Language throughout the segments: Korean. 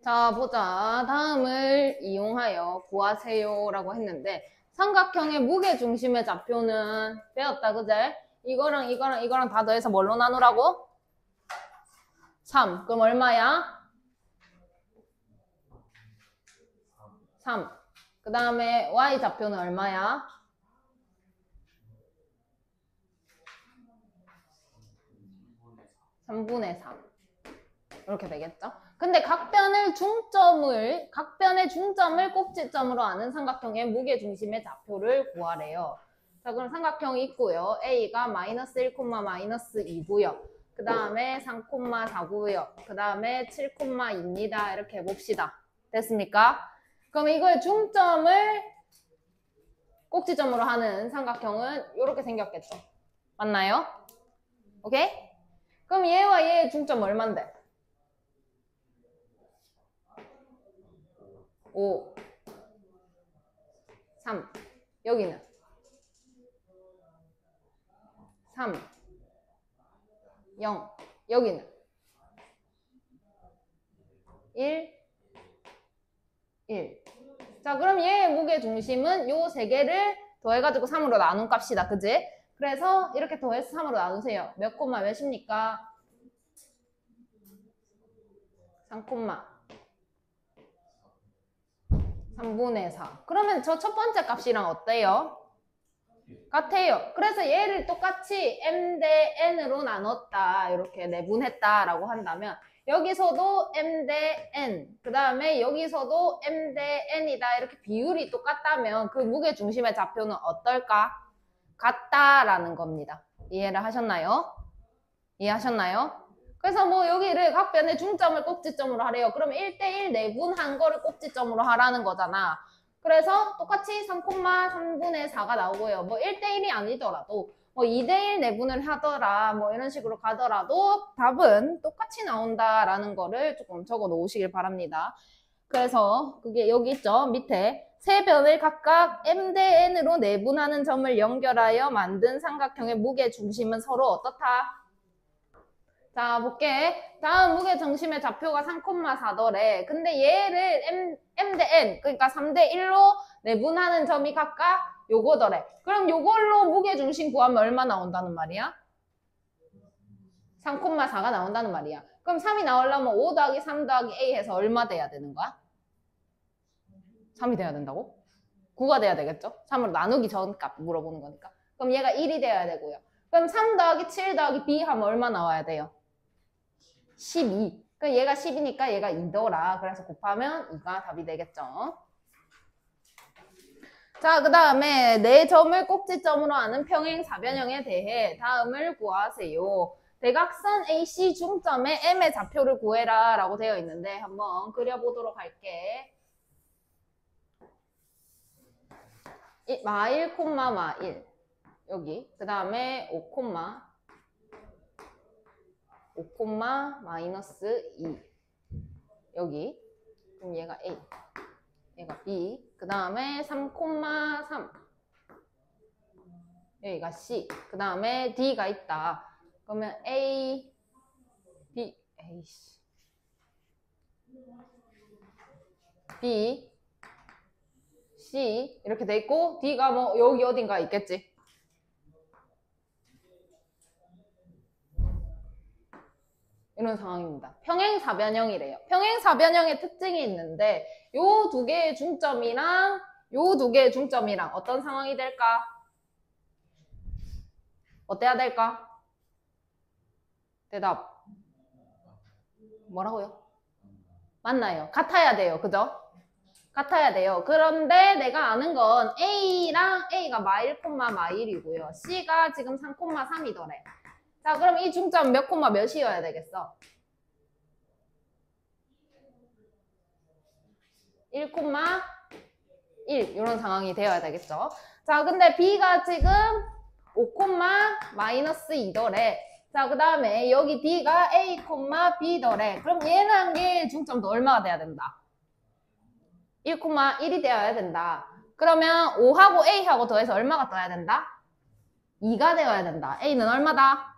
자, 보자. 다음을 이용하여 구하세요라고 했는데 삼각형의 무게중심의 좌표는 배웠다, 그제? 이거랑 이거랑 이거랑 다 더해서 뭘로 나누라고? 3. 그럼 얼마야? 3. 그 다음에 y 좌표는 얼마야? 3분의 3. 이렇게 되겠죠? 근데 각변의 중점을 꼭지점으로 아는 삼각형의 무게중심의 좌표를 구하래요. 자, 그럼 삼각형이 있고요. A가 마이너스 1, 마이너스 2고요. 그 다음에 3, 4고요. 그 다음에 7, 2입니다. 이렇게 해봅시다. 됐습니까? 그럼 이거의 중점을 꼭지점으로 하는 삼각형은 이렇게 생겼겠죠? 맞나요? 오케이? 그럼 얘와 얘의 중점 얼만데? 5, 3. 여기는 3, 0. 여기는 1, 1. 자, 그럼 얘의 무게 중심은 요 세 개를 더해가지고 3으로 나눈 값이다. 그지? 그래서 이렇게 더해서 3으로 나누세요. 몇 콤마 몇입니까? 3 3분의 4. 그러면 저 첫 번째 값이랑 어때요? 같아요. 그래서 얘를 똑같이 m 대 n으로 나눴다. 이렇게 내분했다라고 한다면 여기서도 m 대 n, 그 다음에 여기서도 m 대 n이다. 이렇게 비율이 똑같다면 그 무게중심의 좌표는 어떨까? 같다라는 겁니다. 이해를 하셨나요? 이해하셨나요? 그래서 뭐 여기를 각변의 중점을 꼭지점으로 하래요. 그러면 1대1 내분한 거를 꼭지점으로 하라는 거잖아. 그래서 똑같이 3,3분의 4가 나오고요. 뭐 1대1이 아니더라도 뭐 2대1 내분을 하더라 뭐 이런 식으로 가더라도 답은 똑같이 나온다라는 거를 조금 적어 놓으시길 바랍니다. 그래서 그게 여기 있죠. 밑에 세 변을 각각 m 대 n으로 내분하는 점을 연결하여 만든 삼각형의 무게중심은 서로 어떻다? 자, 볼게. 다음 무게중심의 좌표가 3,4더래. 근데 얘를 m 대 n, 그러니까 3대 1로 내분하는 점이 각각 요거더래. 그럼 요걸로 무게중심 구하면 얼마 나온다는 말이야? 3,4가 나온다는 말이야. 그럼 3이 나오려면 5 더하기 3 더하기 a 해서 얼마 돼야 되는 거야? 3이 돼야 된다고? 9가 돼야 되겠죠? 3으로 나누기 전 값 물어보는 거니까. 그럼 얘가 1이 돼야 되고요. 그럼 3 더하기 7 더하기 b 하면 얼마 나와야 돼요? 12. 그럼 얘가 10이니까 얘가 2더라. 그래서 곱하면 2가 답이 되겠죠. 자, 그 다음에 네 점을 꼭지점으로 하는 평행사변형에 대해 다음을 구하세요. 대각선 AC 중점에 M의 좌표를 구해라 라고 되어 있는데 한번 그려보도록 할게. 마1, 마1 여기. 그 다음에 5, 5, 마이너스 2 여기. 그럼 얘가 A, 얘가 B. 그 다음에 3, 3 여기가 C. 그 다음에 D가 있다. 그러면 A, B, B, C 이렇게 돼 있고 D가 뭐 여기 어딘가 있겠지. 이런 상황입니다. 평행사변형이래요. 평행사변형의 특징이 있는데 요 두 개의 중점이랑 요 두 개의 중점이랑 어떤 상황이 될까? 어때야 될까? 대답. 뭐라고요? 맞나요? 같아야 돼요. 그죠? 같아야 돼요. 그런데 내가 아는 건 A랑 A가 마1, 마1이고요. C가 지금 3, 3이더래. 자, 그럼 이 중점 몇 콤마 몇이어야 되겠어? 1, 1 이런 상황이 되어야 되겠죠. 자, 근데 B가 지금 5, 마이너스 2더래. 자, 그 다음에 여기 D가 A, B더래. 그럼 얘랑 얘의 중점도 얼마가 돼야 된다? 1, 1이 되어야 된다. 그러면 5하고 A하고 더해서 얼마가 떠야 된다? 2가 되어야 된다. A는 얼마다?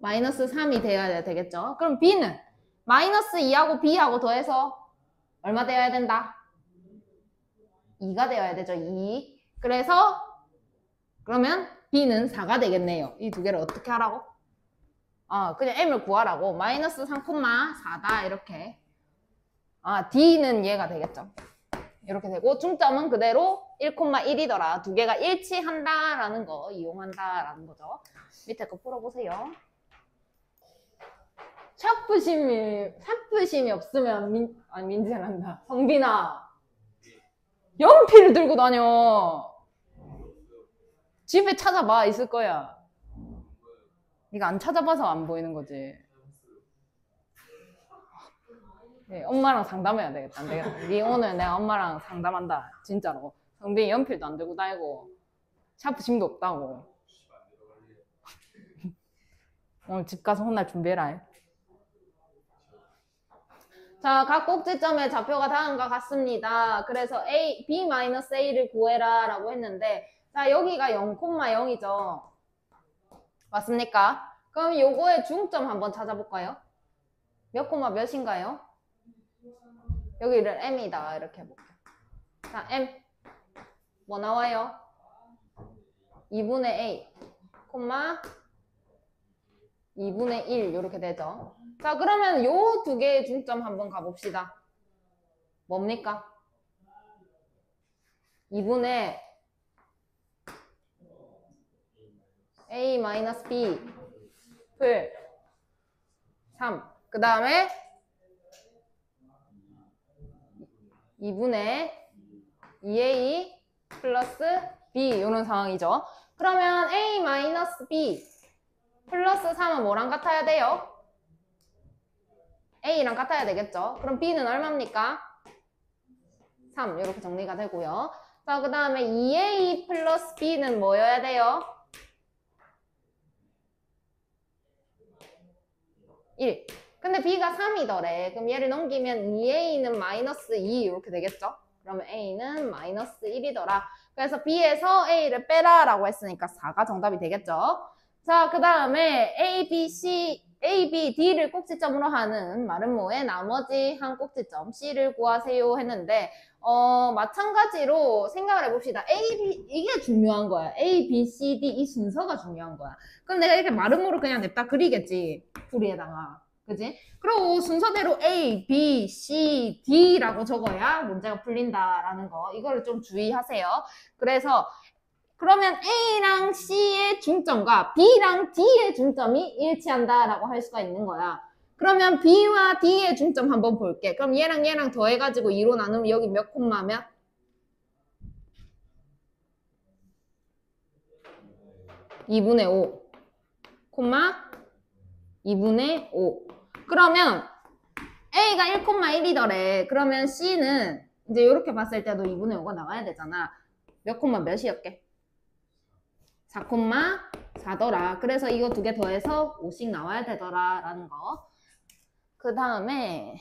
마이너스 3이 되어야 되겠죠. 그럼 B는 마이너스 2하고 b하고 더해서 얼마 되어야 된다? 2가 되어야 되죠. 2. 그래서 그러면 b는 4가 되겠네요. 이 두 개를 어떻게 하라고? 그냥 m을 구하라고. 마이너스 3,4다 이렇게. d는 얘가 되겠죠. 이렇게 되고 중점은 그대로 1,1이더라. 두 개가 일치한다라는 거 이용한다라는 거죠. 밑에 거 풀어보세요. 샤프심이 없으면 민재란다. 성빈아, 연필을 들고 다녀. 집에 찾아봐. 있을 거야. 네가 안 찾아봐서 안 보이는 거지. 네, 엄마랑 상담해야 되겠다. 안 되겠다. 네, 오늘 내가 엄마랑 상담한다. 진짜로. 성빈이 연필도 안 들고 다니고 샤프심도 없다고. 오늘 집 가서 혼날 준비해라. 자, 각 꼭지점의 좌표가 다음과 같습니다. 그래서 b-a를 구해라 라고 했는데, 자, 여기가 0,0이죠. 맞습니까? 그럼 요거의 중점 한번 찾아볼까요? 몇 콤마 몇인가요? 여기를 m이다. 이렇게 해볼게요. 자, m. 뭐 나와요? 2분의 a, 콤마 2분의 1 이렇게 되죠. 자, 그러면 요 두 개의 중점 한번 가봅시다. 뭡니까? 2분의 a-b 풀 3. 그 다음에 2분의 2a 플러스 b 이런 상황이죠. 그러면 a-b 플러스 3은 뭐랑 같아야 돼요? a랑 같아야 되겠죠. 그럼 b는 얼마입니까? 3 이렇게 정리가 되고요. 자, 그 다음에 2a 플러스 b는 뭐여야 돼요? 1. 근데 b가 3이더래. 그럼 얘를 넘기면 2a는 마이너스 2 이렇게 되겠죠? 그러면 a는 마이너스 1이더라. 그래서 b에서 a를 빼라 라고 했으니까 4가 정답이 되겠죠? 자, 그 다음에 a, b, d를 꼭지점으로 하는 마름모의 나머지 한 꼭지점 c를 구하세요 했는데 마찬가지로 생각을 해봅시다. a, b 이게 중요한 거야. a, b, c, d 이 순서가 중요한 거야. 그럼 내가 이렇게 마름모로 그냥 냅다 그리겠지. 풀이에다가. 그지? 그리고 순서대로 A, B, C, D라고 적어야 문제가 풀린다라는 거. 이거를 좀 주의하세요. 그래서 그러면 A랑 C의 중점과 B랑 D의 중점이 일치한다라고 할 수가 있는 거야. 그러면 B와 D의 중점 한번 볼게. 그럼 얘랑 얘랑 더해가지고 2로 나누면 여기 몇 콤마면? 2분의 5 콤마 2분의 5. 그러면 A가 1,1이더래. 그러면 C는 이제 이렇게 봤을 때도 2분의 5가 나와야 되잖아. 몇 콤마 몇이었게? 4,4더라. 그래서 이거 두 개 더해서 5씩 나와야 되더라 라는 거. 그 다음에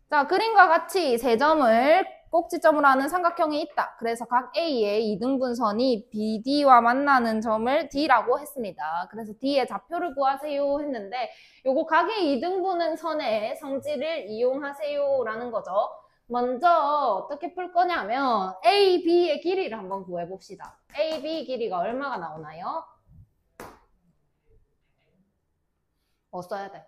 자, 그림과 같이 세 점을 꼭지점으로 하는 삼각형이 있다. 그래서 각 A의 이등분선이 BD와 만나는 점을 D라고 했습니다. 그래서 D의 좌표를 구하세요 했는데 요거 각의 이등분은 선의 성질을 이용하세요 라는 거죠. 먼저 어떻게 풀 거냐면 A, B의 길이를 한번 구해봅시다. A, B 길이가 얼마가 나오나요? 뭐 써야 돼?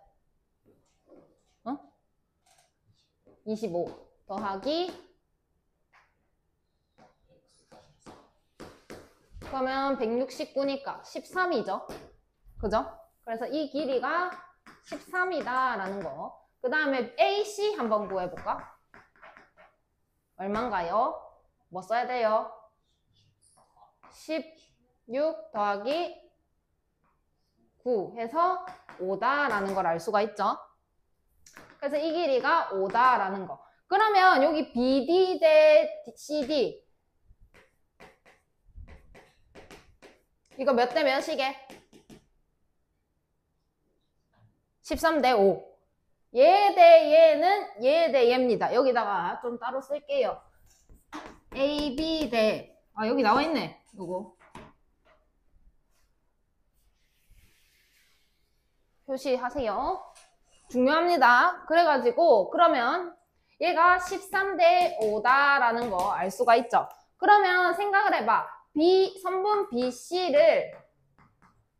25 더하기 그러면 169니까 13이죠. 그죠? 그래서 이 길이가 13이다 라는 거. 그 다음에 AC 한번 구해볼까? 얼만가요? 뭐 써야 돼요? 16 더하기 9 해서 5다 라는 걸 알 수가 있죠. 그래서 이 길이가 5다 라는 거. 그러면 여기 BD 대 CD 이거 몇 대 몇이게? 13 대 5. 얘 대 얘는 얘 대 얘입니다. 여기다가 좀 따로 쓸게요. A, B 대 여기 나와 있네. 요거 표시하세요. 중요합니다. 그래가지고 그러면 얘가 13대 5다라는 거 알 수가 있죠. 그러면 생각을 해봐. 선분 BC를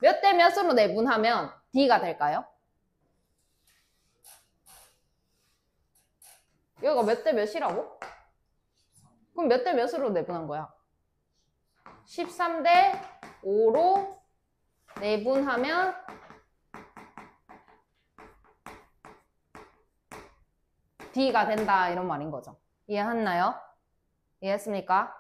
몇 대 몇으로 내분하면 D가 될까요? 여기가 몇 대 몇이라고? 그럼 몇 대 몇으로 내분한 거야? 13대 5로 내분하면 D가 된다 이런 말인 거죠. 이해했나요? 이해했습니까?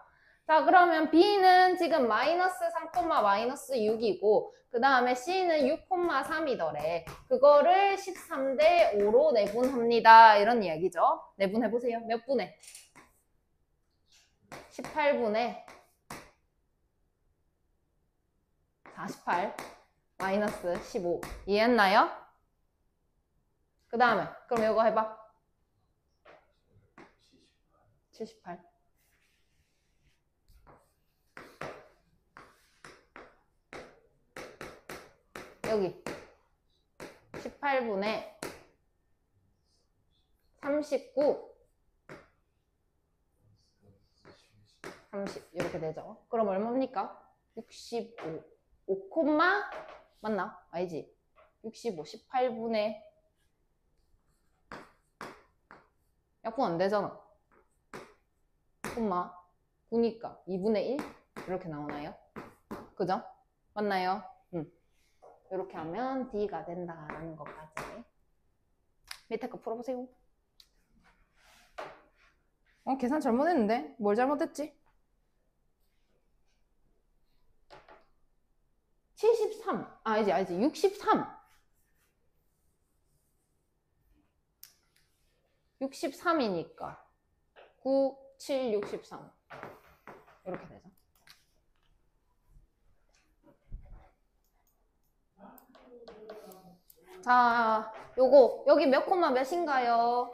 자, 그러면 B는 지금 마이너스 3, 마이너스 6이고 그 다음에 C는 6,3이더래. 그거를 13대 5로 내분합니다. 이런 이야기죠. 내분해보세요. 몇 분에? 18분에 48 마이너스 15. 이해했나요? 그 다음에 그럼 이거 해봐. 78. 여기 18분에 39 30 이렇게 되죠. 그럼 얼마입니까? 65 5, 맞나? 아니지. 65 18분에 약분 안 되잖아. 콤마 9니까 2분의 1 이렇게 나오나요? 그죠? 맞나요? 이렇게 하면 D가 된다라는 것까지. 밑에 거 풀어보세요. 계산 잘못했는데? 뭘 잘못했지? 73. 아니지. 63. 63이니까 9, 7, 63 이렇게 되죠. 자, 요거 여기 몇 콤마 몇인가요?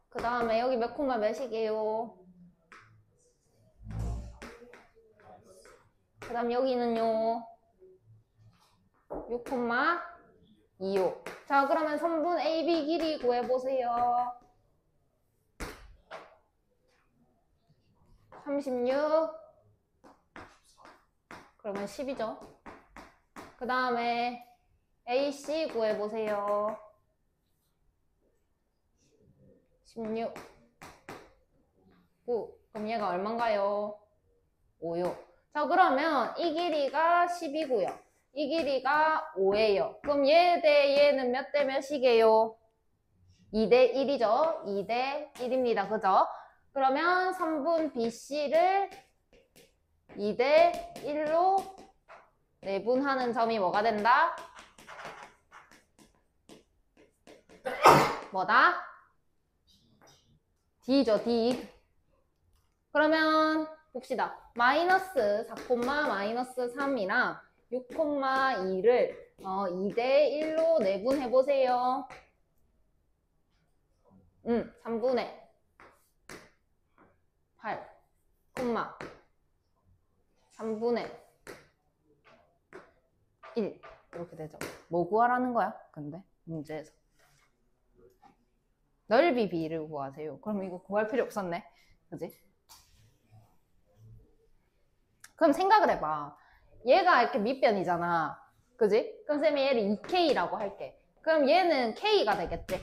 그 다음에 여기 몇 콤마 몇이게요? 그 다음 여기는요 6,25. 자, 그러면 선분 AB 길이 구해보세요. 36 그러면 10이죠. 그 다음에 AC 구해보세요. 16 9 그럼 얘가 얼마인가요? 5요. 자, 그러면 이 길이가 10이고요. 이 길이가 5예요. 그럼 얘 대 얘는 몇 대 몇이게요? 2대 1이죠. 2대 1입니다. 그죠? 그러면 선분 BC를 2대 1로 내분하는 점이 뭐가 된다? 뭐다? D죠, D. 그러면 봅시다. 마이너스 4, 마이너스 3이랑 6,2를 2대 1로 내분해보세요. 3분의 8, 3분의 1 이렇게 되죠. 뭐 구하라는 거야? 근데 문제에서 넓이 B를 구하세요. 그럼 이거 구할 필요 없었네. 그지? 그럼 생각을 해봐. 얘가 이렇게 밑변이잖아. 그지? 그럼 쌤이 얘를 2K라고 할게. 그럼 얘는 K가 되겠지?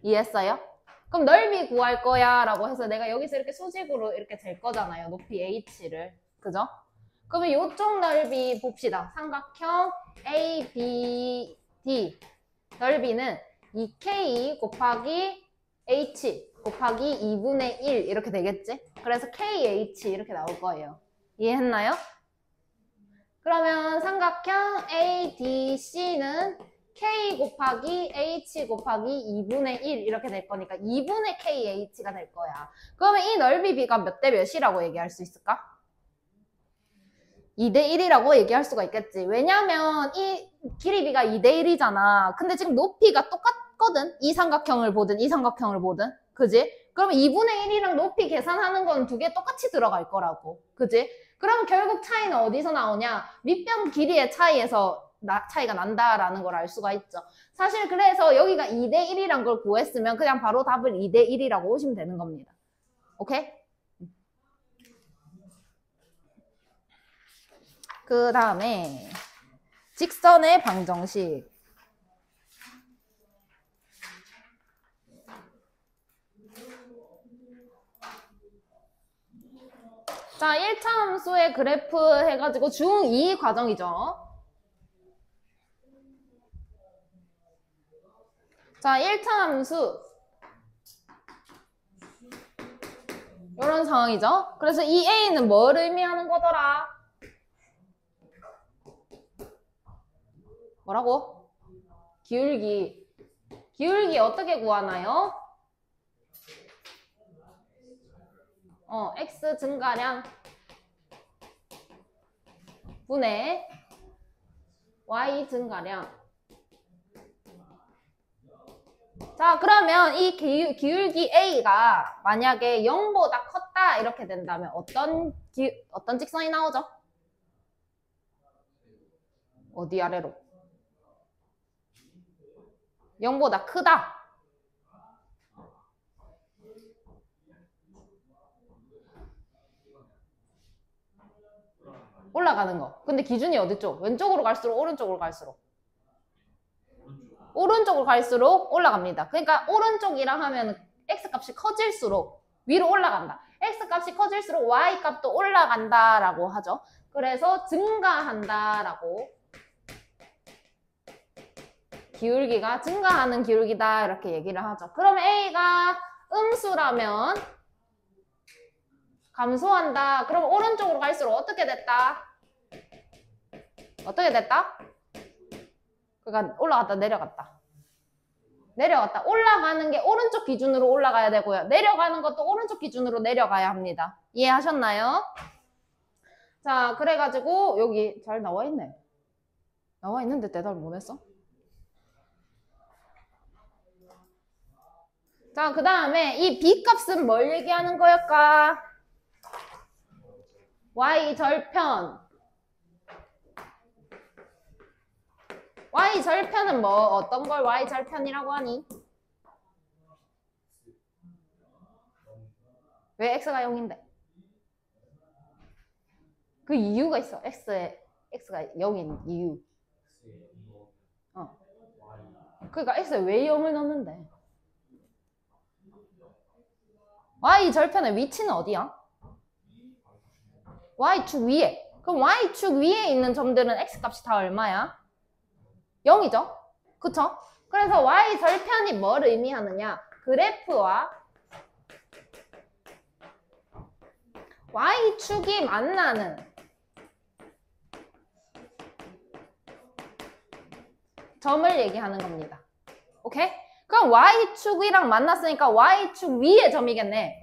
이해했어요? 그럼 넓이 구할 거야 라고 해서 내가 여기서 이렇게 수직으로 이렇게 될 거잖아요. 높이 H를. 그죠? 그러면 이쪽 넓이 봅시다. 삼각형 ABD 넓이는 2K 곱하기 H 곱하기 2분의 1 이렇게 되겠지? 그래서 KH 이렇게 나올 거예요. 이해했나요? 그러면 삼각형 ADC는 K 곱하기 H 곱하기 2분의 1 이렇게 될 거니까 2분의 KH가 될 거야. 그러면 이 넓이 B가 몇 대 몇이라고 얘기할 수 있을까? 2대 1이라고 얘기할 수가 있겠지. 왜냐면 이 길이 B가 2대 1이잖아. 근데 지금 높이가 똑같거든. 이 삼각형을 보든 이 삼각형을 보든. 그지? 그러면 2분의 1이랑 높이 계산하는 건 두 개 똑같이 들어갈 거라고. 그지? 그럼 결국 차이는 어디서 나오냐? 밑변 길이의 차이에서 차이가 난다라는 걸 알 수가 있죠. 사실 그래서 여기가 2대1이란 걸 구했으면 그냥 바로 답을 2대1이라고 오시면 되는 겁니다. 오케이? 그 다음에 직선의 방정식. 자, 1차 함수의 그래프 해가지고 중2 과정이죠. 자, 1차 함수 이런 상황이죠. 그래서 이 A는 뭘 의미하는 거더라? 뭐라고? 기울기. 기울기 어떻게 구하나요? X 증가량 분의 Y 증가량. 자, 그러면 이 기울기 A가 만약에 0보다 컸다 이렇게 된다면 어떤 직선이 나오죠? 어디 아래로? 0보다 크다. 올라가는 거. 근데 기준이 어디쪽? 왼쪽으로 갈수록 오른쪽으로 갈수록? 오른쪽으로 갈수록 올라갑니다. 그러니까 오른쪽이라 하면 X값이 커질수록 위로 올라간다. X값이 커질수록 Y값도 올라간다라고 하죠. 그래서 증가한다라고, 기울기가 증가하는 기울기다 이렇게 얘기를 하죠. 그럼 A가 음수라면 감소한다. 그럼 오른쪽으로 갈수록 어떻게 됐다? 어떻게 됐다? 그러니까 올라갔다 내려갔다. 내려갔다. 올라가는 게 오른쪽 기준으로 올라가야 되고요. 내려가는 것도 오른쪽 기준으로 내려가야 합니다. 이해하셨나요? 자, 그래가지고 여기 잘 나와 있네. 나와 있는데 대답을 못 했어? 자, 그 다음에 이 B값은 뭘 얘기하는 거였까? Y 절편. Y 절편은 뭐 어떤 걸 Y 절편이라고 하니? 왜 X가 0인데? 그 이유가 있어. X가 0인 이유. 그러니까 X에 왜 0을 넣는데? Y 절편의 위치는 어디야? Y축 위에. 그럼 Y축 위에 있는 점들은 X값이 다 얼마야? 0이죠? 그쵸? 그래서 Y 절편이 뭘 의미하느냐? 그래프와 Y축이 만나는 점을 얘기하는 겁니다. 오케이? 그럼 Y축이랑 만났으니까 Y축 위의 점이겠네.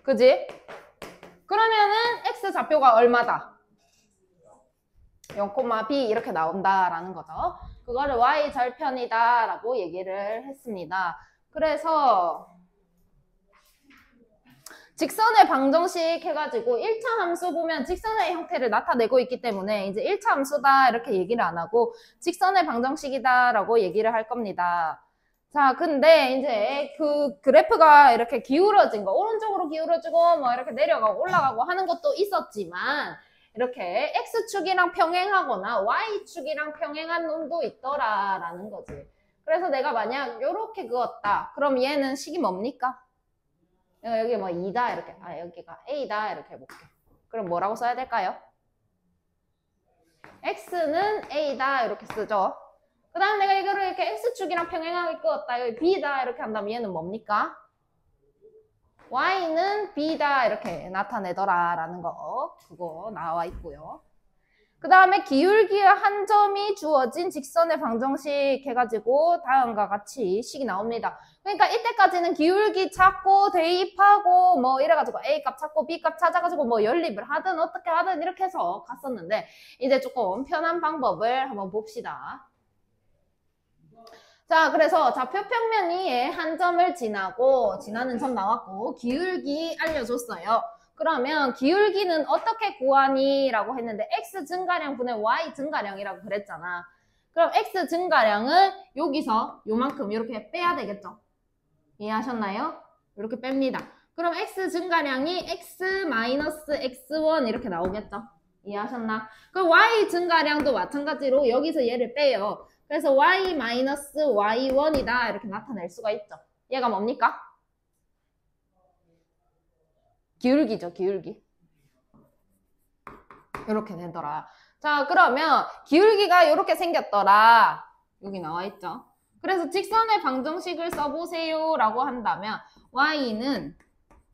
그지? 그러면은 X 좌표가 얼마다? 0,b 이렇게 나온다라는 거죠. 그거를 Y 절편이다 라고 얘기를 했습니다. 그래서 직선의 방정식 해가지고 1차 함수 보면 직선의 형태를 나타내고 있기 때문에 이제 1차 함수다 이렇게 얘기를 안 하고 직선의 방정식이다 라고 얘기를 할 겁니다. 자, 근데 이제 그 그래프가 이렇게 기울어진 거, 오른쪽으로 기울어지고 뭐 이렇게 내려가고 올라가고 하는 것도 있었지만 이렇게 X축이랑 평행하거나 Y축이랑 평행한 놈도 있더라라는 거지. 그래서 내가 만약 이렇게 그었다. 그럼 얘는 식이 뭡니까? 여기 뭐 2다 이렇게, 여기가 A다 이렇게 해볼게. 그럼 뭐라고 써야 될까요? X는 A다 이렇게 쓰죠. 그 다음 내가 이거를 이렇게 X축이랑 평행하게 그었다. 여기 B다 이렇게 한다면 얘는 뭡니까? Y는 B다 이렇게 나타내더라 라는 거, 그거 나와 있고요. 그 다음에 기울기의 한 점이 주어진 직선의 방정식 해가지고 다음과 같이 식이 나옵니다. 그러니까 이때까지는 기울기 찾고 대입하고 뭐 이래가지고 A값 찾고 B값 찾아가지고 뭐 연립을 하든 어떻게 하든 이렇게 해서 갔었는데 이제 조금 편한 방법을 한번 봅시다. 자, 그래서 좌표 평면 위에 한 점을 지나고, 지나는 점 나왔고, 기울기 알려줬어요. 그러면 기울기는 어떻게 구하니? 라고 했는데 x 증가량 분의 y 증가량이라고 그랬잖아. 그럼 x 증가량을 여기서 요만큼 이렇게 빼야 되겠죠? 이해하셨나요? 이렇게 뺍니다. 그럼 x 증가량이 x 마이너스 x1 이렇게 나오겠죠? 이해하셨나? 그럼 y 증가량도 마찬가지로 여기서 얘를 빼요. 그래서 y 마이너스 y1이다 이렇게 나타낼 수가 있죠. 얘가 뭡니까? 기울기죠, 기울기. 이렇게 되더라. 자, 그러면 기울기가 이렇게 생겼더라. 여기 나와 있죠. 그래서 직선의 방정식을 써보세요 라고 한다면 y는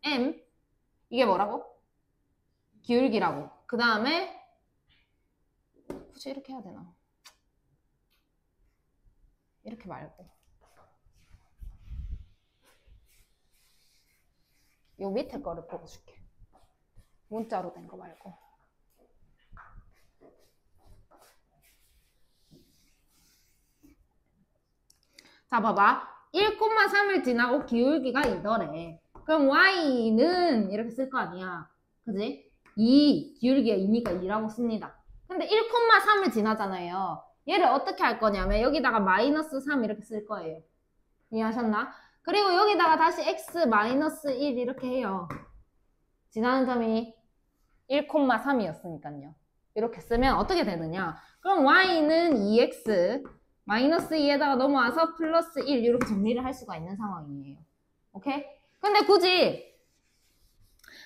m, 이게 뭐라고? 기울기라고. 그 다음에 굳이 이렇게 해야 되나? 이렇게 말고 요 밑에 거를 보여줄게. 문자로 된 거 말고. 자, 봐봐. 1,3을 지나고 기울기가 이더래. 그럼 y는 이렇게 쓸 거 아니야. 그지? 2, 기울기가 2니까 2라고 씁니다. 근데 1,3을 지나잖아요. 얘를 어떻게 할 거냐면 여기다가 마이너스 3 이렇게 쓸 거예요. 이해하셨나? 그리고 여기다가 다시 x 마이너스 1 이렇게 해요. 지나는 점이 1,3이었으니까요. 이렇게 쓰면 어떻게 되느냐? 그럼 y는 2x 마이너스 2에다가 넘어와서 플러스 1 이렇게 정리를 할 수가 있는 상황이에요. 오케이? 근데 굳이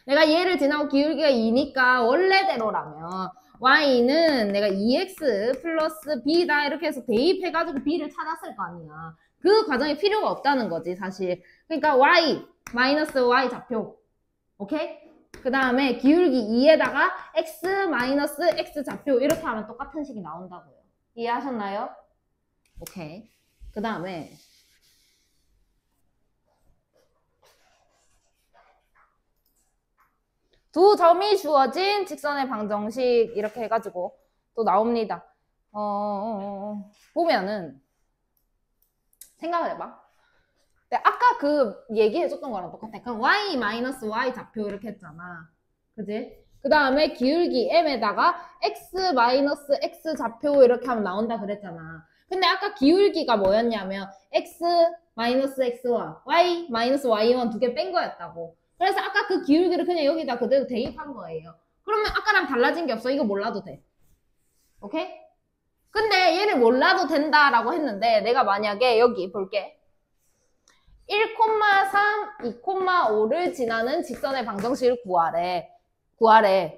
내가 얘를 지나고 기울기가 2니까 원래대로라면 y는 내가 2x 플러스 b다 이렇게 해서 대입해가지고 b를 찾았을 거 아니야. 그 과정이 필요가 없다는 거지 사실. 그러니까 y 마이너스 y 좌표. 오케이? 그 다음에 기울기 2에다가 x 마이너스 x 좌표 이렇게 하면 똑같은 식이 나온다고요. 이해하셨나요? 오케이. 그 다음에 두 점이 주어진 직선의 방정식 이렇게 해가지고 또 나옵니다. 보면은 생각을 해봐. 아까 그 얘기해줬던 거랑 똑같아. 그럼 y 마이너스 y 좌표 이렇게 했잖아. 그지? 그 다음에 기울기 m에다가 x 마이너스 x 좌표 이렇게 하면 나온다 그랬잖아. 근데 아까 기울기가 뭐였냐면 x 마이너스 x1, y 마이너스 y1 두 개 뺀 거였다고. 그래서 아까 그 기울기를 그냥 여기다 그대로 대입한 거예요. 그러면 아까랑 달라진 게 없어. 이거 몰라도 돼. 오케이? 근데 얘를 몰라도 된다라고 했는데 내가 만약에 여기 볼게. 1,3, 2,5를 지나는 직선의 방정식을 구하래.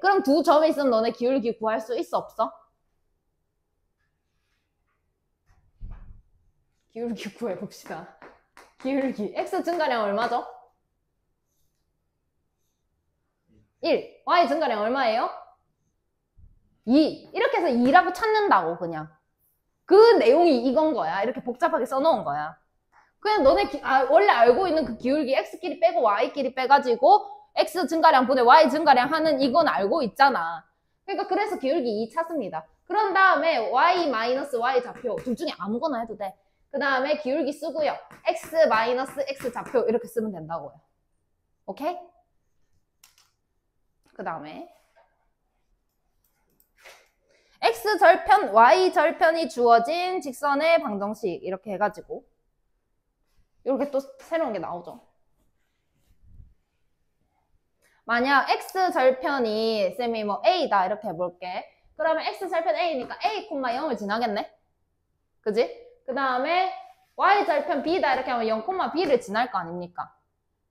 그럼 두 점이 있으면 너네 기울기 구할 수 있어 없어? 기울기 구해봅시다. 기울기 x 증가량 얼마죠? 1. y 증가량 얼마예요? 2. 이렇게 해서 2라고 찾는다고 그냥. 그 내용이 이건 거야. 이렇게 복잡하게 써놓은 거야. 그냥 너네 원래 알고 있는 그 기울기 x끼리 빼고 y끼리 빼가지고 x 증가량 분의 y 증가량 하는 이건 알고 있잖아. 그러니까 그래서 기울기 2 찾습니다. 그런 다음에 y 마이너스 y 좌표 둘 중에 아무거나 해도 돼. 그 다음에 기울기 쓰고요. x 마이너스 x 좌표 이렇게 쓰면 된다고요. 오케이? 그 다음에 x절편, y절편이 주어진 직선의 방정식 이렇게 해가지고 이렇게 또 새로운 게 나오죠. 만약 x절편이 쌤이 뭐 a다 이렇게 해볼게. 그러면 x절편 a니까 a, 0을 지나겠네? 그지? 그 다음에 y절편 b다 이렇게 하면 0, b를 지날 거 아닙니까?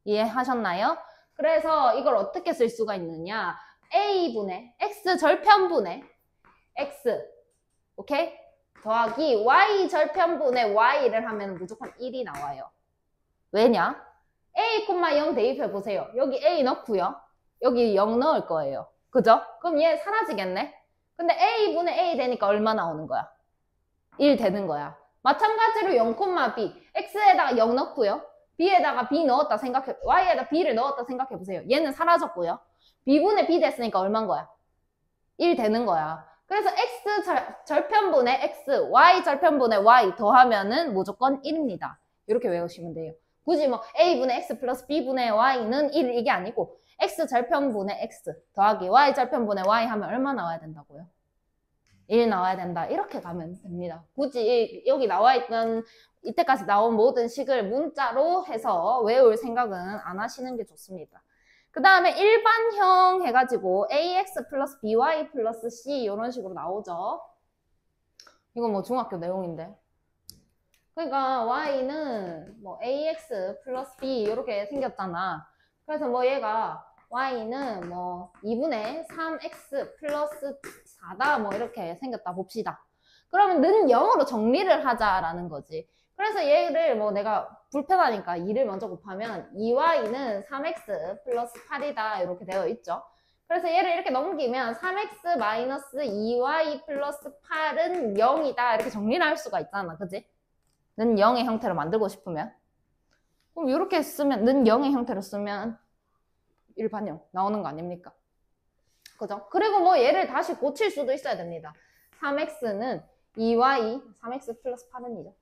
이해하셨나요? 그래서 이걸 어떻게 쓸 수가 있느냐? a분의 x절편분의 x, 오케이? 더하기 y절편분의 y를 하면 무조건 1이 나와요. 왜냐? a, 0 대입해보세요. 여기 a 넣고요. 여기 0 넣을 거예요. 그죠? 그럼 얘 사라지겠네? 근데 a분의 a 되니까 얼마 나오는 거야? 1 되는 거야. 마찬가지로 0, b, x에다가 0 넣고요. b에다가 b 넣었다 생각해, y에다 b를 넣었다 생각해보세요. 얘는 사라졌고요. b분의 b 됐으니까 얼마인 거야? 1 되는 거야. 그래서 x 절편분의 x, y 절편분의 y 더하면은 무조건 1입니다. 이렇게 외우시면 돼요. 굳이 뭐 a분의 x 플러스 b분의 y는 1 이게 아니고 x 절편분의 x 더하기 y 절편분의 y 하면 얼마 나와야 된다고요? 1 나와야 된다. 이렇게 가면 됩니다. 굳이 여기 나와 있던 이때까지 나온 모든 식을 문자로 해서 외울 생각은 안 하시는 게 좋습니다. 그 다음에 일반형 해가지고 ax 플러스 by 플러스 c 이런 식으로 나오죠. 이건 뭐 중학교 내용인데. 그러니까 y는 뭐 ax 플러스 b 이렇게 생겼잖아. 그래서 뭐 얘가 y는 뭐 2분의 3x 플러스 4다 뭐 이렇게 생겼다 봅시다. 그러면 는 0으로 정리를 하자라는 거지. 그래서 얘를 뭐 내가 불편하니까 2를 먼저 곱하면 2y는 3x 플러스 8이다 이렇게 되어 있죠. 그래서 얘를 이렇게 넘기면 3x 마이너스 2y 플러스 8은 0이다 이렇게 정리를 할 수가 있잖아. 그지? 는 0의 형태로 만들고 싶으면 그럼 이렇게 쓰면 는 0의 형태로 쓰면 일반형 나오는 거 아닙니까? 그죠? 그리고 뭐 얘를 다시 고칠 수도 있어야 됩니다. 3x는 2y 3x 플러스 8은이죠.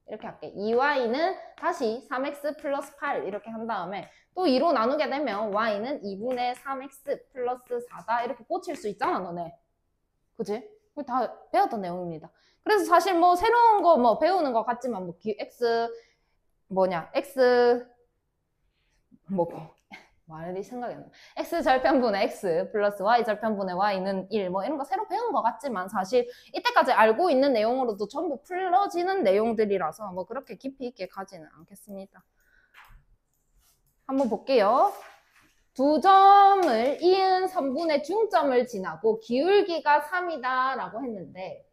이렇게 할게. 2y는 다시 3x 플러스 8 이렇게 한 다음에 또 2로 나누게 되면 y는 2분의 3x 플러스 4다 이렇게 고칠 수 있잖아 너네. 그치? 다 배웠던 내용입니다. 그래서 사실 뭐 새로운 거 뭐 배우는 거 같지만 뭐 x 말이 생각이 안 나. x 절편분의 x 플러스 y 절편분의 y는 1 뭐 이런 거 새로 배운 것 같지만 사실 이때까지 알고 있는 내용으로도 전부 풀러지는 내용들이라서 뭐 그렇게 깊이 있게 가지는 않겠습니다. 한번 볼게요. 두 점을 이은 선분의 중점을 지나고 기울기가 3이다 라고 했는데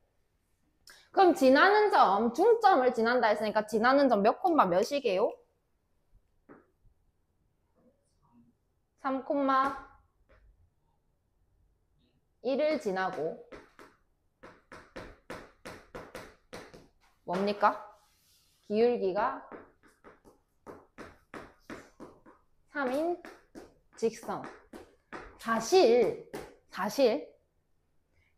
그럼 지나는 점, 중점을 지난다 했으니까 지나는 점 몇 콤마 몇이게요? 3,1을 지나고 뭡니까? 기울기가 3인 직선. 사실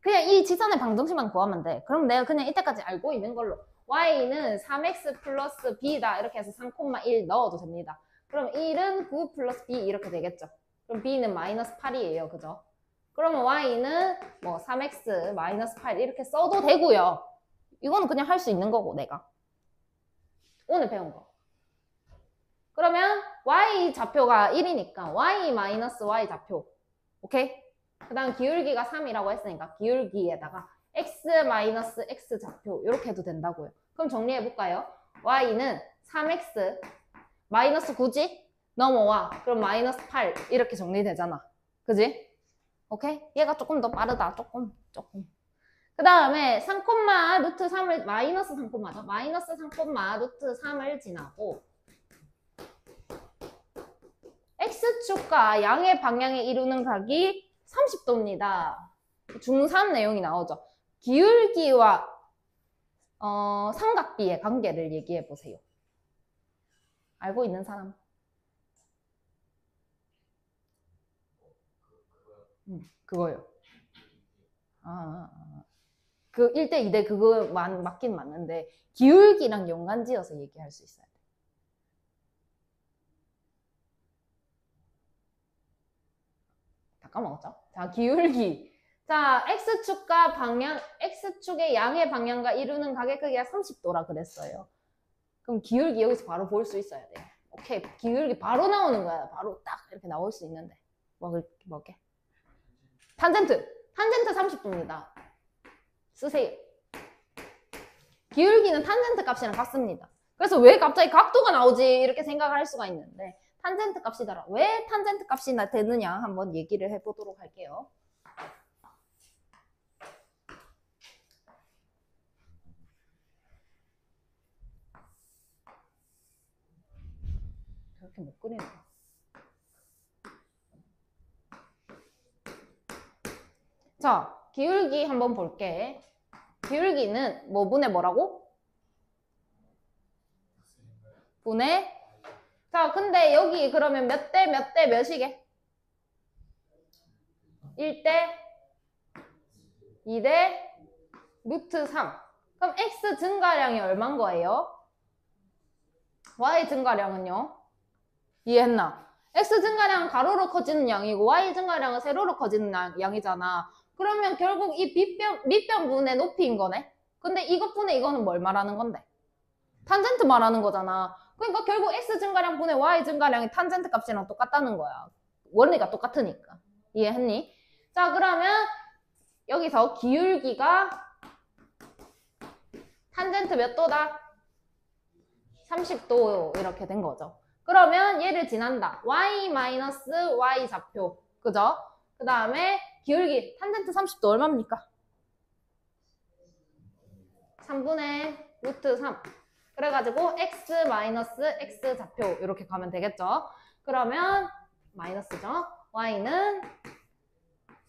그냥 이 직선의 방정식만 구하면 돼. 그럼 내가 그냥 이때까지 알고 있는 걸로 y는 3x 플러스 b다 이렇게 해서 3,1 넣어도 됩니다. 그럼 1은 9 플러스 b 이렇게 되겠죠. 그럼 b는 마이너스 8이에요. 그죠? 그러면 y는 뭐 3x 마이너스 8 이렇게 써도 되고요. 이거는 그냥 할 수 있는 거고 내가. 오늘 배운 거. 그러면 y 좌표가 1이니까 y 마이너스 y 좌표. 오케이? 그 다음 기울기가 3이라고 했으니까 기울기에다가 x 마이너스 x 좌표 이렇게 해도 된다고요. 그럼 정리해볼까요? y는 3x 마이너스 9지? 넘어와. 그럼 마이너스 8 이렇게 정리되잖아. 그지? 오케이? 얘가 조금 더 빠르다. 조금. 그 다음에 3, 루트 3을 마이너스 3죠. 마이너스 3, 루트 3을 지나고 x축과 양의 방향에 이루는 각이 30도입니다. 중3 내용이 나오죠. 기울기와 삼각비의 관계를 얘기해 보세요. 알고 있는 사람? 그거요. 그 1대 2대 그거 맞긴 맞는데 기울기랑 연관지어서 얘기할 수 있어야 돼. 다 까먹었죠? 자, 기울기. 자, x축과 방향, x축의 양의 방향과 이루는 각의 크기가 30도라 그랬어요. 그럼 기울기 여기서 바로 볼 수 있어야 돼요. 오케이, 기울기 바로 나오는 거야. 바로 딱 이렇게 나올 수 있는데. 먹게. 탄젠트 30도입니다. 쓰세요. 기울기는 탄젠트 값이랑 같습니다. 그래서 왜 갑자기 각도가 나오지? 이렇게 생각할 수가 있는데 탄젠트 값이더라. 왜 탄젠트 값이 되느냐 한번 얘기를 해보도록 할게요. 저렇게 못 그리는 거. 자, 기울기 한번 볼게. 기울기는 뭐 분의 뭐라고? 분의. 자, 근데 여기 그러면 몇 대 몇이게? 1대 2 대 루트 3. 그럼 x 증가량이 얼마인 거예요? y 증가량은요? 이해했나? x 증가량은 가로로 커지는 양이고 y 증가량은 세로로 커지는 양이잖아. 그러면 결국 이 밑변분의 높이인 거네? 근데 이것분의 이거는 뭘 말하는 건데? 탄젠트 말하는 거잖아. 그러니까 결국 x 증가량 분의 y 증가량이 탄젠트 값이랑 똑같다는 거야. 원리가 똑같으니까. 이해했니? 자, 그러면 여기서 기울기가 탄젠트 몇 도다? 30도 이렇게 된 거죠. 그러면 얘를 지난다. y 좌표. 그죠? 그 다음에 기울기 탄젠트 30도 얼마입니까? 3분의 루트 3. 그래가지고 x 좌표 이렇게 가면 되겠죠. 그러면 마이너스죠. y는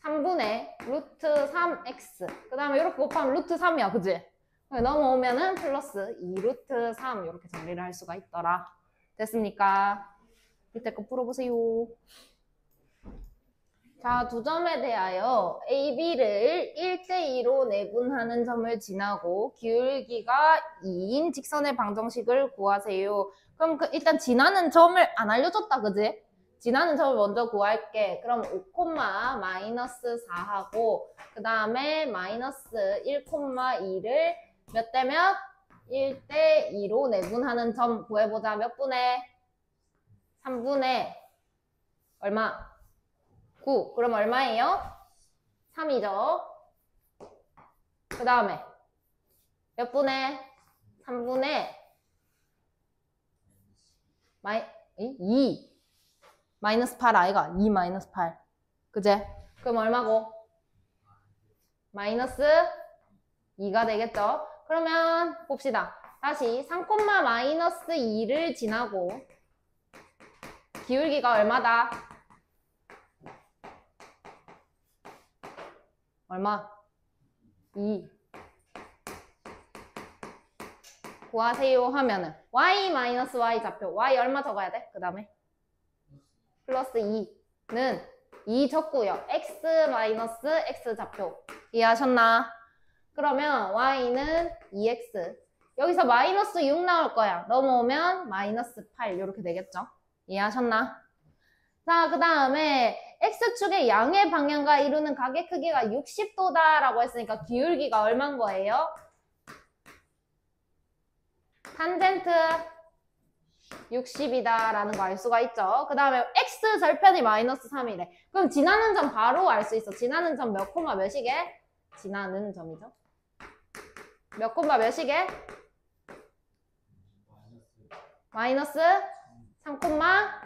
3분의 루트 3x. 그 다음에 이렇게 곱하면 루트 3이야. 그지? 넘어오면은 플러스 2 루트 3 이렇게 정리를 할 수가 있더라. 됐습니까? 밑에 거 풀어보세요. 자, 두 점에 대하여 A, B를 1대2로 내분하는 점을 지나고 기울기가 2인 직선의 방정식을 구하세요. 그럼 일단 지나는 점을 안 알려줬다, 그지? 지나는 점을 먼저 구할게. 그럼 5, 마이너스 4하고 그 다음에 마이너스 1,2를 몇 대 몇? 1대2로 내분하는 점 구해보자. 몇 분의? 3분의 얼마? 9. 그럼 얼마예요? 3이죠. 그 다음에 몇 분의? 3분의 2. 마이너스 8 아이가? 2 마이너스 8. 그제? 그럼 얼마고? 마이너스 2가 되겠죠? 그러면 봅시다. 다시 3, 마이너스 2를 지나고 기울기가 얼마다? 얼마? 2. 구하세요 하면은 y 좌표. y 얼마 적어야 돼? 그 다음에 플러스 2는 2 적고요. x 좌표. 이해하셨나? 그러면 y는 2x. 여기서 마이너스 6 나올 거야. 넘어오면 마이너스 8 이렇게 되겠죠? 이해하셨나? 자, 그 다음에 x축의 양의 방향과 이루는 각의 크기가 60도다 라고 했으니까 기울기가 얼마인 거예요? 탄젠트 60이다 라는 거 알 수가 있죠. 그 다음에 x 절편이 마이너스 3이래. 그럼 지나는 점 바로 알 수 있어. 지나는 점 몇 콤마 몇이게? 지나는 점이죠. 몇 콤마 몇이게? 마이너스 3 콤마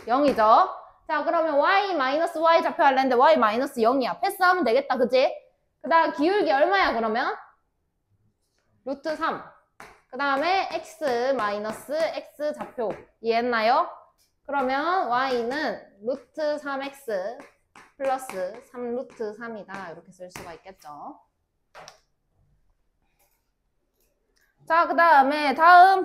0이죠. 자, 그러면 y 좌표 하려는데 y 마이너스 0이야. 패스하면 되겠다. 그치? 그 다음 기울기 얼마야 그러면? 루트 3. 그 다음에 x 좌표. 이해했나요? 그러면 y는 루트 3x 플러스 3 루트 3이다. 이렇게 쓸 수가 있겠죠. 자, 그 다음에 다음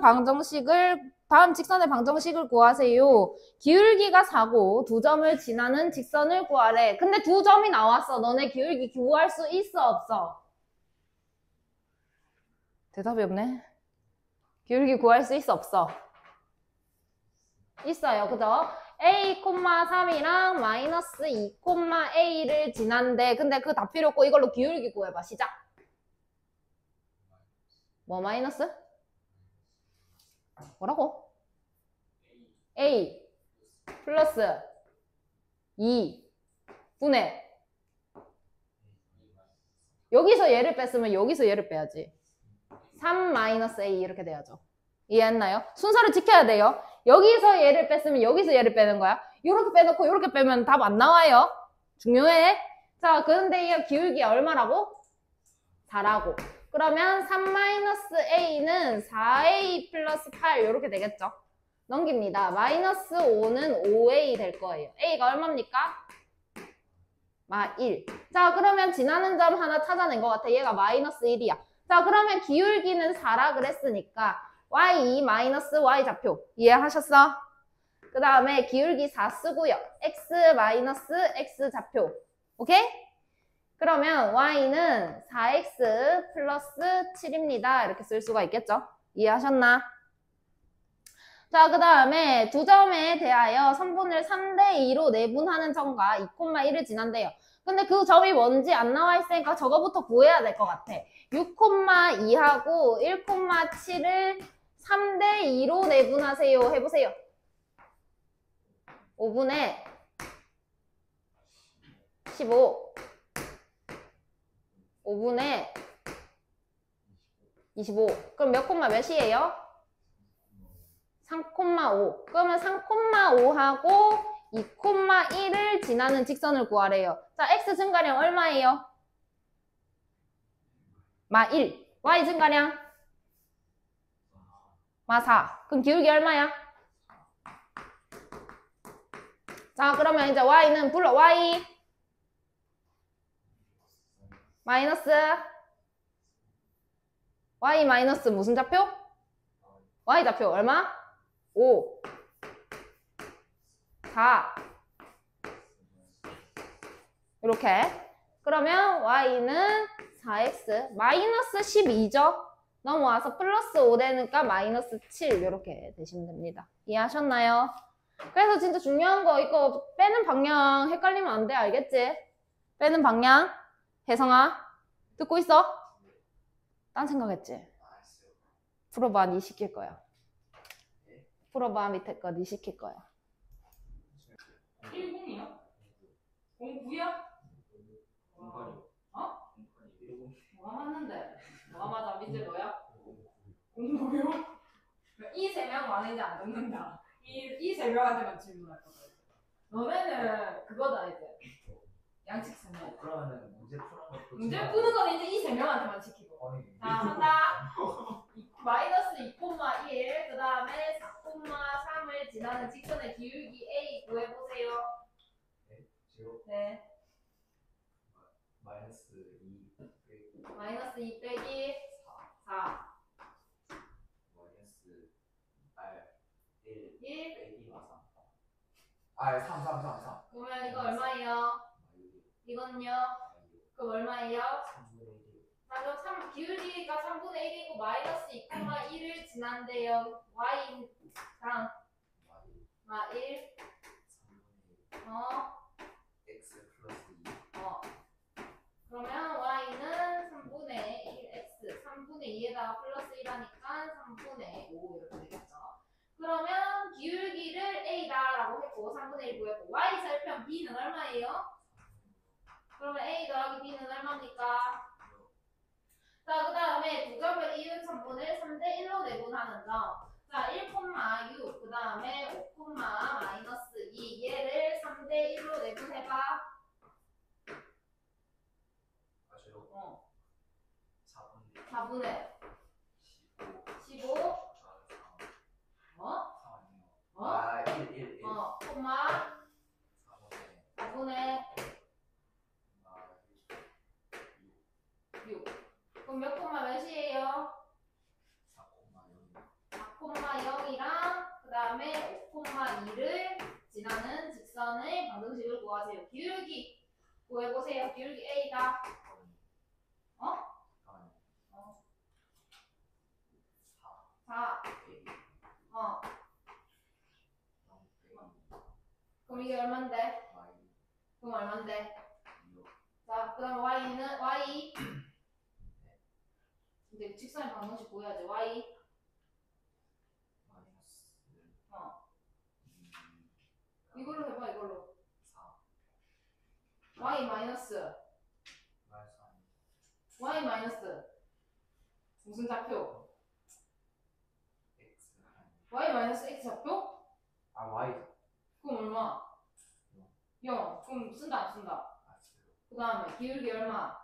직선의 방정식을 구하세요. 기울기가 4고 두 점을 지나는 직선을 구하래. 근데 두 점이 나왔어. 너네 기울기 구할 수 있어, 없어? 대답이 없네. 기울기 구할 수 있어, 없어? 있어요, 그죠? a, 3이랑 마이너스 2, a를 지난데 근데 그거 다 필요 없고 이걸로 기울기 구해봐. 시작. 뭐 마이너스? 뭐라고? a 플러스 2 분의 여기서 얘를 뺐으면 여기서 얘를 빼야지. 3 마이너스 a 이렇게 돼야죠. 이해했나요? 순서를 지켜야 돼요. 여기서 얘를 뺐으면 여기서 얘를 빼는 거야. 이렇게 빼놓고 이렇게 빼면 답 안 나와요. 중요해. 자, 그런데 이 기울기 얼마라고? 4라고. 그러면 3 마이너스 a는 4a 플러스 8 이렇게 되겠죠. 넘깁니다. 마이너스 5는 5a 될 거예요. a가 얼마입니까? 1. 자, 그러면 지나는 점 하나 찾아낸 것 같아. 얘가 마이너스 1이야. 자, 그러면 기울기는 4라 그랬으니까 y 마이너스 y 좌표. 이해하셨어? 그 다음에 기울기 4 쓰고요. x 마이너스 x 좌표. 오케이? 그러면 y는 4x 플러스 7입니다. 이렇게 쓸 수가 있겠죠? 이해하셨나? 자, 그 다음에 두 점에 대하여 선분을 3대2로 내분하는 점과 2,1을 지난대요. 근데 그 점이 뭔지 안 나와 있으니까 저거부터 구해야 될 것 같아. 6,2하고 1,7을 3대2로 내분하세요. 해보세요. 5분의 15 5분의 25 그럼 몇 콤마 몇이에요? 3,5 그러면 3,5하고 2,1을 지나는 직선을 구하래요. 자, x 증가량 얼마예요? 마 1. y 증가량? 마 4. 그럼 기울기 얼마야? 자, 그러면 이제 y는 불러. y 마이너스 y 마이너스 무슨 좌표? y 좌표 얼마? 5 4 이렇게. 그러면 y는 4x 마이너스 12죠? 넘어와서 플러스 5 되니까 마이너스 7 이렇게 되시면 됩니다. 이해하셨나요? 그래서 진짜 중요한 거 이거 빼는 방향 헷갈리면 안 돼. 알겠지? 빼는 방향. 혜성아 듣고 있어? 딴 생각했지? 풀어봐. 니 시킬 거야. 풀어봐. 밑에 거 니 시킬 거야. 10이요? 09야? 어? 뭐가 맞는데? 뭐가 맞아? 민재 뭐야? 09요? 이 세 명 많은지 안 듣는다. 이 세 명한테만 질문할 거다. 너네는 그거다 이제. 양측 설명. 그러면은 문제 푸는 것도 문제 푸는 건 이제 이 세 명한테만 지키고. 자, 한다. 마이너스 2,1 그 다음에 4,3을 지나는 직선의 기울기 A 구해보세요. 네. 마이너스 2 빼기 마이너스 2 빼기 4 마이너스 R 1 1 빼기 3 아 3 3 3 3 그러면 이거 얼마예요? 이건요? 그럼 얼마예요? 3분의 1 자, 그럼 기울기가 3분의 1이고 마이너스 2,1을 지난대요. y랑 마 1 x 플러스 2 그러면 y는 3분의 1x 3분의 2에다가 플러스 1하니까 3분의 5 이렇게 되겠죠. 그러면 기울기를 a다라고 했고 3분의 1 구했고 y 절편 b는 얼마예요? 그러면 a 더하기 b는 얼마입니까? 자, 그 다음에 두 점을 이은 선분을 3대1로 내분하는 점. 자, 1,6, 그 다음에 5, 마이너스 2. 얘를 3대1로 내분해봐. 아 저요? 4분의 4분의 15. 15 어? 3 아니요 1 콤마 4분의 4분의 6. 그럼 몇 콤마 몇이에요? 4,0이랑 그 다음에 5,2를 지나는 직선의 방정식을 구하세요. 기울기 구해보세요. 기울기 A다. 어? 4. 그럼 이게 얼만데? 그럼 얼만데? 자, 그 다음에 y는 y 이제 직선의 방정식 구해야지. y 이걸로 해봐. 이걸로 y 마이너스 y 마이너스 무슨 좌표? y 마이너스 x 좌표? 아 y 그럼 얼마? 0. 그럼 쓴다 안 쓴다? 그 다음에 기울기 얼마?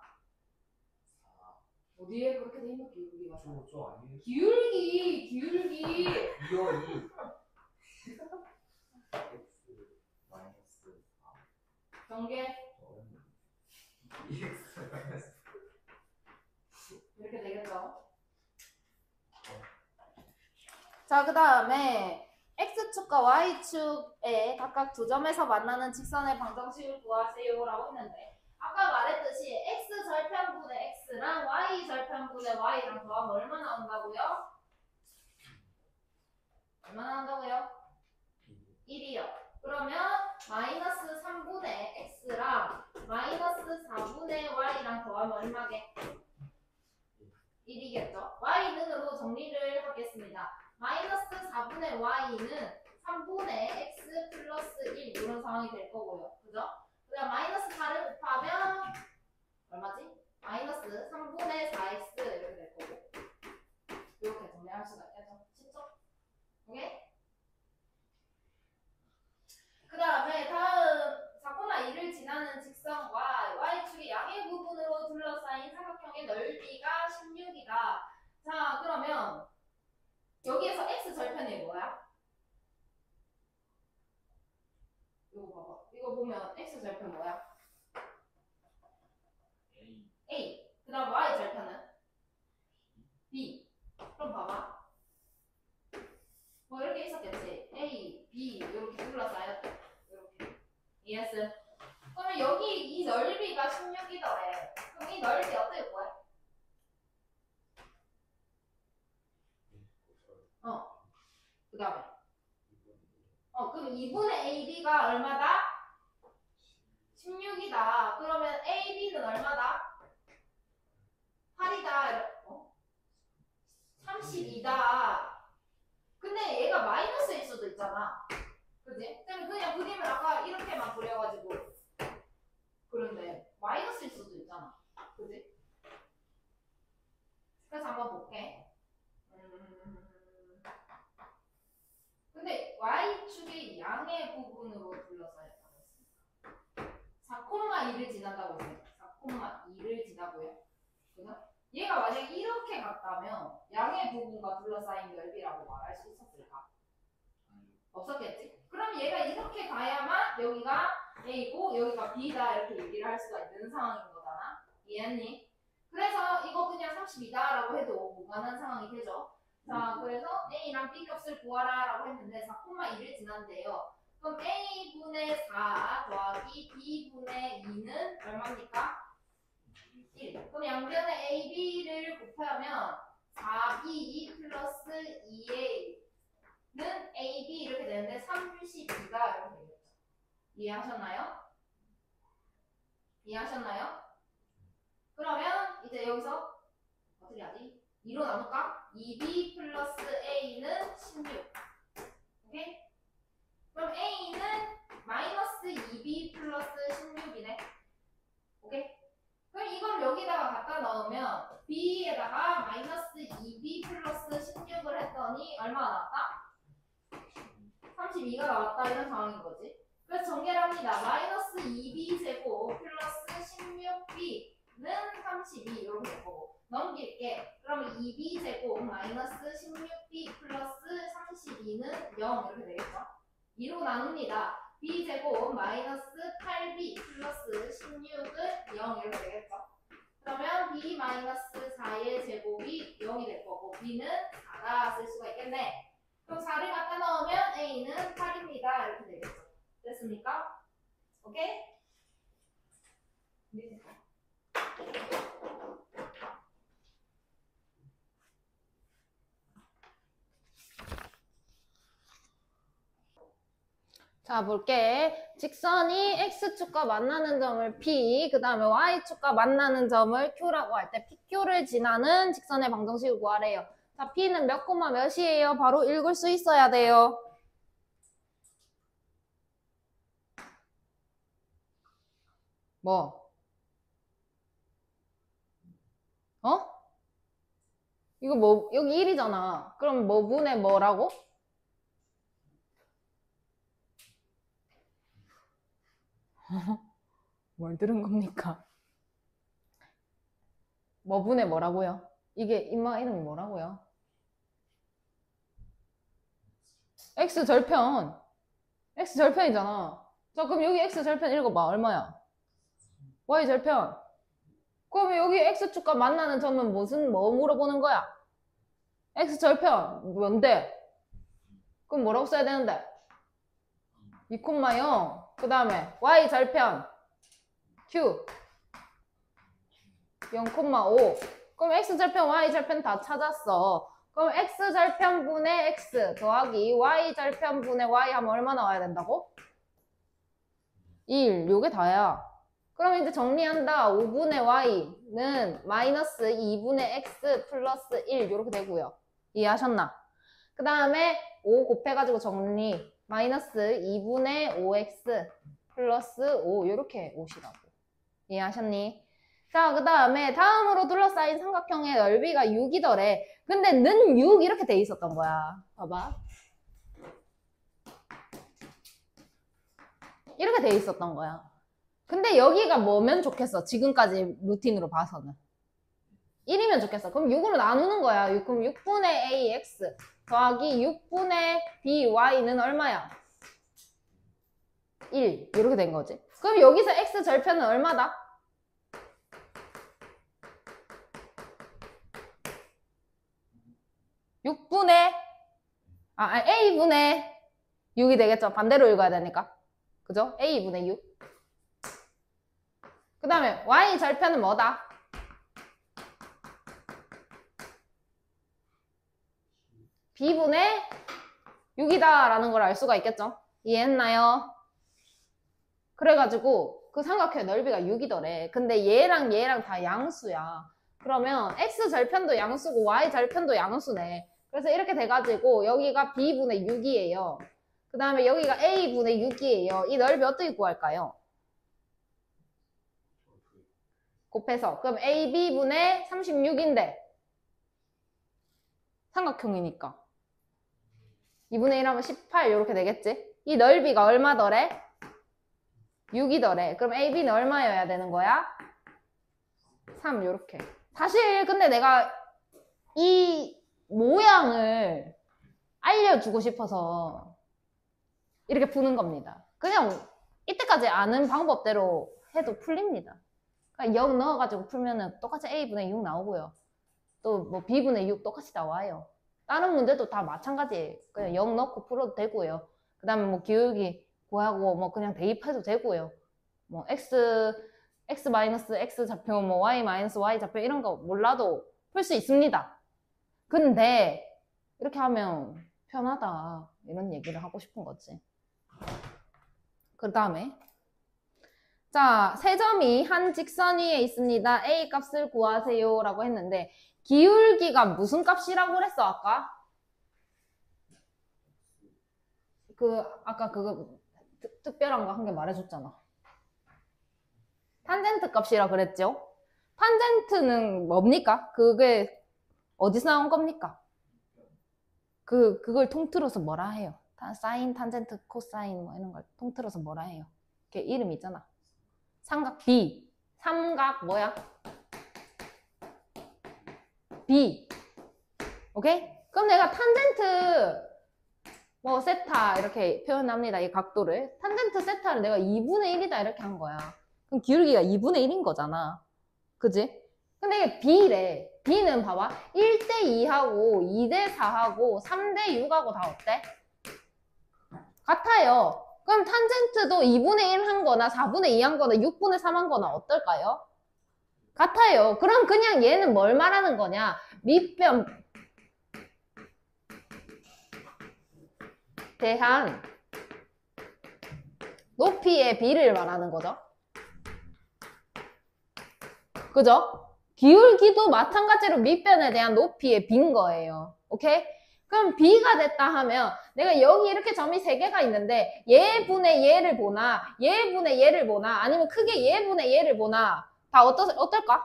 어디에 그렇게 돼 있는 기울기가? 저 아니에요? 기울기 2요 2 x 마이너스 4 전개 2x 마이너스 이렇게 되겠죠? 자, 그 다음에 x축과 y축에 각각 두 점에서 만나는 직선의 방정식을 구하세요 라고 했는데 아까 말했듯이 y랑 더하면 얼마 나온다고요? 얼마 나온다고요? 1이요. 그러면 마이너스 3분의 x랑 마이너스 4분의 y랑 더하면 얼마게? 1이겠죠? y는으로 정리를 하겠습니다. 마이너스 4분의 y는 3분의 x 플러스 1 이런 상황이 될 거고요. 그죠? 그다음 마이너스 4를 곱하면 얼마지? 마이너스 3분의 4x 이렇게 될 거고. 이렇게 정리할 수가 있겠죠? 쉽죠? 오케이? 그 다음에 다음 4,2를 지나는 직선과 y축의 양의 부분으로 둘러싸인 삼각형의 넓이가 16이다. 자, 그러면 여기에서 x 절편이 뭐야? 이거 봐봐. 이거 보면 x 절편 뭐야? A. 그 다음 y 절편은? B. 그럼 봐봐. 뭐 이렇게 있었겠지? A, B 이렇게 둘러싸였대. 이렇게. 이해했어? 그러면 여기 이 넓이가 16이더래. 그럼 이 넓이 어떻게 구해? 그 다음에 그럼 2분의 AB가 얼마다? 16이다. 그러면 AB는 얼마다? 8이다. 32다. 근데 얘가 마이너스일 수도 있잖아. 그지? 그냥 그림을 아까 이렇게만 그려가지고 그런데 마이너스일 수도 있잖아. 그지? 그래서 한번 볼게. 근데 y축의 양의 부분으로 둘러싸였다고 했습니다. 4,2를 지난다고 했어요. 4,2를 지나고요. 그죠? 얘가 만약 이렇게 갔다면 양의 부분과 둘러싸인 넓이라고 말할 수 있었을까? 없었겠지? 그럼 얘가 이렇게 가야만 여기가 A고 여기가 B다 이렇게 얘기를 할 수가 있는 상황인 거잖아. 이해했니? 그래서 이거 그냥 32다라고 해도 무관한 상황이 되죠. 자, 그래서 A랑 B 값을 구하라 라고 했는데 4,2를 지난대요. 그럼 A분의 4 더하기 B분의 2는 얼마입니까? 1. 그럼 양변에 AB를 곱하면 4B 플러스 2A는 AB 이렇게 되는데 32가 이렇게 되겠죠. 이해하셨나요? 이해하셨나요? 그러면 이제 여기서 어떻게 하지? 2로 나눌까? 2B 플러스 A는 16. 오케이? 그럼 A는 마이너스 2B 플러스 16이네. 오케이? 그럼 이걸 여기다가 갖다 넣으면 B에다가 마이너스 2B 플러스 16을 했더니 얼마나 나왔다? 32가 나왔다 이런 상황인 거지. 그래서 전개를 합니다. 마이너스 2B 제곱 플러스 16B는 32 이렇게 될 거고 넘길게. 그러면 2B 제곱 마이너스 16B 플러스 32는 0 이렇게 되겠죠. 2로 나눕니다. B 제곱 마이너스 8B 플러스 16은 0 이렇게 되겠죠. 그러면 B 마이너스 4의 제곱이 0이 될 거고 B는 4가 쓸 수가 있겠네. 그럼 4를 갖다 넣으면 A는 8입니다. 이렇게 되겠죠. 됐습니까? 오케이? 자, 볼게. 직선이 X축과 만나는 점을 P, 그 다음에 Y축과 만나는 점을 Q라고 할 때 PQ를 지나는 직선의 방정식을 구하래요. 자, P는 몇 콤마 몇이에요? 바로 읽을 수 있어야 돼요. 뭐? 이거 뭐, 여기 1이잖아. 그럼 뭐 분의 뭐라고? 뭘 들은 겁니까? 뭐 분의 뭐라고요? 이게 임마 이름이 뭐라고요? X절편. X절편이잖아. 자, 그럼 여기 X절편 읽어봐. 얼마야? Y절편. 그럼 여기 X축과 만나는 점은 뭐 물어보는 거야? X절편. 뭔데? 그럼 뭐라고 써야 되는데? 2,0. 그 다음에 Y절편. Q. 0,5. 그럼 x절편, y절편 다 찾았어. 그럼 x절편분의 x 더하기 y절편분의 y 하면 얼마 나와야 된다고? 1. 요게 다야. 그럼 이제 정리한다. 5분의 y는 마이너스 2분의 x 플러스 1 이렇게 되고요. 이해하셨나? 그 다음에 5 곱해가지고 정리. 마이너스 2분의 5x 플러스 5 이렇게 오시라고. 이해하셨니? 자, 그 다음에 다음으로 둘러싸인 삼각형의 넓이가 6이더래. 근데 는 6 이렇게 돼 있었던 거야. 봐봐. 이렇게 돼 있었던 거야. 근데 여기가 뭐면 좋겠어? 지금까지 루틴으로 봐서는. 1이면 좋겠어. 그럼 6으로 나누는 거야. 그럼 6분의 ax 더하기 6분의 by는 얼마야? 1. 이렇게 된 거지. 그럼 여기서 x 절편은 얼마다? a분의 6이 되겠죠. 반대로 읽어야 되니까. 그죠? a분의 6. 그 다음에 y 절편은 뭐다? b분의 6이다 라는 걸 알 수가 있겠죠? 이해했나요? 그래가지고 그 삼각형의 넓이가 6이더래. 근데 얘랑 다 양수야. 그러면 x절편도 양수고 y절편도 양수네. 그래서 이렇게 돼가지고 여기가 b분의 6이에요. 그 다음에 여기가 a분의 6이에요. 이 넓이 어떻게 구할까요? 곱해서. 그럼 ab분의 36인데 삼각형이니까 2분의 1 하면 18 이렇게 되겠지? 이 넓이가 얼마더래? 6이더래. 그럼 ab는 얼마여야 되는 거야? 3 이렇게. 사실 근데 내가 이 모양을 알려주고 싶어서 이렇게 푸는 겁니다. 그냥 이때까지 아는 방법대로 해도 풀립니다. 그러니까 0 넣어가지고 풀면은 똑같이 a분의 6 나오고요. 또 뭐 b분의 6 똑같이 나와요. 다른 문제도 다 마찬가지예요. 그냥 0 넣고 풀어도 되고요. 그 다음에 뭐 기울기 구하고 뭐 그냥 대입해도 되고요. 뭐 x 마이너스 x 좌표, 뭐 y 마이너스 y 좌표 이런 거 몰라도 풀 수 있습니다. 근데 이렇게 하면 편하다 이런 얘기를 하고 싶은 거지. 그 다음에 자, 세 점이 한 직선 위에 있습니다. a 값을 구하세요 라고 했는데 기울기가 무슨 값이라고 그랬어 아까? 아까 그거 특별한 거 한 개 말해줬잖아. 탄젠트 값이라 그랬죠? 탄젠트는 뭡니까? 그게 어디서 나온 겁니까? 그걸 통틀어서 뭐라 해요? 사인, 탄젠트, 코사인 뭐 이런 걸 통틀어서 뭐라 해요? 걔 이름 있잖아. 삼각 B. 삼각 뭐야? B. 오케이? 그럼 내가 탄젠트 뭐 세타 이렇게 표현합니다. 이 각도를. 탄젠트 세타를 내가 2분의 1이다 이렇게 한 거야. 그럼 기울기가 2분의 1인 거잖아. 그지? 근데 이게 B래. B는 봐봐. 1대2하고 2대4하고 3대6하고 다 어때? 같아요. 그럼 탄젠트도 2분의 1 한 거나 4분의 2 한 거나 6분의 3 한 거나 어떨까요? 같아요. 그럼 그냥 얘는 뭘 말하는 거냐? 밑변 대한 높이의 비를 말하는 거죠. 그죠? 기울기도 마찬가지로 밑변에 대한 높이의 비인 거예요. 오케이? 그럼 B가 됐다 하면 내가 여기 이렇게 점이 3개가 있는데 얘분의 얘를 보나 얘분의 얘를 보나 아니면 크게 얘분의 얘를 보나 다 어떨까?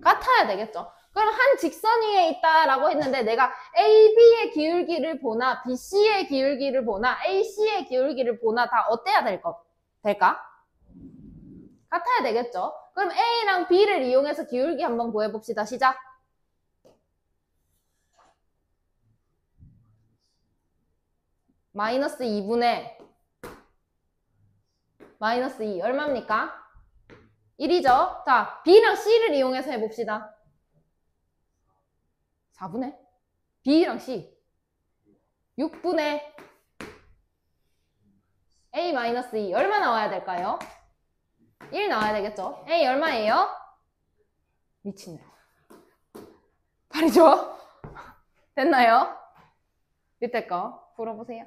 같아야 되겠죠. 그럼 한 직선 위에 있다라고 했는데 내가 AB의 기울기를 보나 BC의 기울기를 보나 AC의 기울기를 보나 다 어때야 될까? 같아야 되겠죠. 그럼 A랑 B를 이용해서 기울기 한번 구해봅시다. 시작. 마이너스 2분의 마이너스 2 얼마입니까? 1이죠. 자, B랑 C를 이용해서 해봅시다. 4분의 B랑 C 6분의 A 마이너스 2 얼마 나와야 될까요? 1 나와야 되겠죠. A 얼마예요? 미친네. 발이 좋아? 됐나요? 밑에 거 풀어보세요.